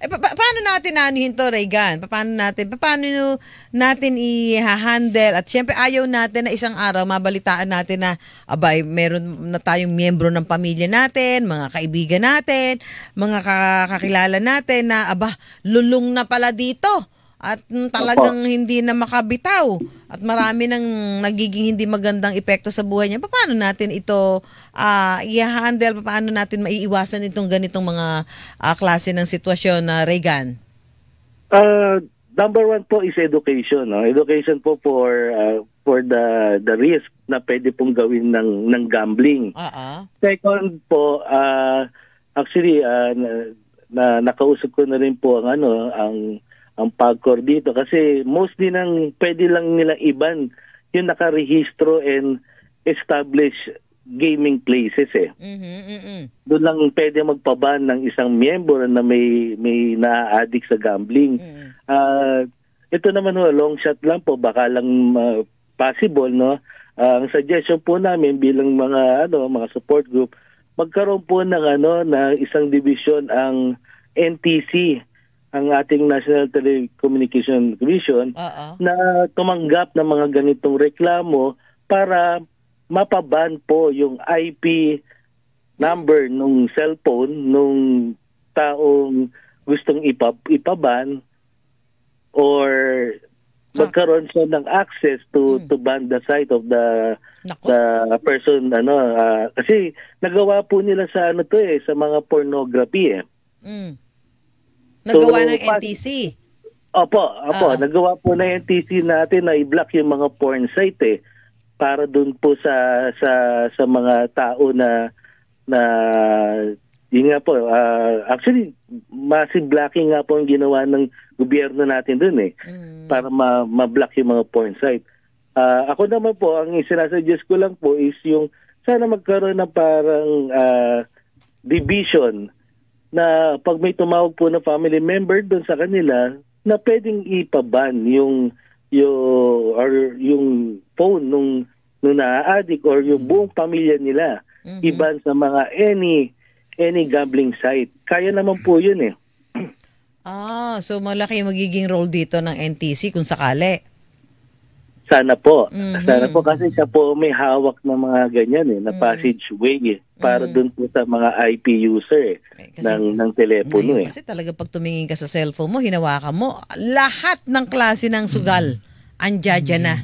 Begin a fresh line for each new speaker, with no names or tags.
Paano natin anuhin to, Regan? Paano natin i-handle? At syempre ayaw natin na isang araw mabalitaan natin na abay, meron na tayong miyembro ng pamilya natin, mga kaibigan natin, mga kakilala natin na lulong na pala dito. At talagang hindi na makabitaw at marami nang nagiging hindi magandang epekto sa buhay niya. Paano natin ito i-handle? Paano natin maiiwasan itong ganitong mga klase ng sitwasyon na Regan?
Number one po is education. No? Education po for the risk na pwede pong gawin ng gambling. Second po, actually nakausap ko na rin po ang PAGCOR dito kasi mostly pwede lang nilang iban yung nakarehistro and establish gaming places Doon lang pwede magpaban ng isang miyembro na may na-addict sa gambling. Ito naman long shot lang po, baka lang possible, no. Ang suggestion po namin bilang mga support group, magkaroon po ng isang division ang NTC, ang ating National Telecommunication Commission, na tumanggap ng mga ganitong reklamo para mapaban po yung IP number nung cellphone nung taong gustong ipaban or magkaroon siya ng access to ban the site of the person kasi nagawa po nila sa sa mga pornography
Nagawa ng NTC.
Opo. Nagawa po ng NTC natin na i-block yung mga porn site para dun po sa mga tao na yun nga po. Actually, massive blocking nga po ang ginawa ng gobyerno natin dun para ma-block yung mga porn site. Ako naman po, ang sinasuggest ko lang po is yung sana magkaroon ng parang division na pag may tumawag po na family member doon sa kanila na pwedeng ipaban yung phone nung na-addict or yung buong pamilya nila iban sa mga any gambling site. Kaya naman po yun
so malaki magiging role dito ng NTC kung sakali.
Sana po. Sana po kasi siya po may hawak ng mga ganyan na passageway para dun po sa mga IP user ng telepono
Kasi talaga pag tumingin ka sa cellphone mo, hinawakan mo, lahat ng klase ng sugal andyan na.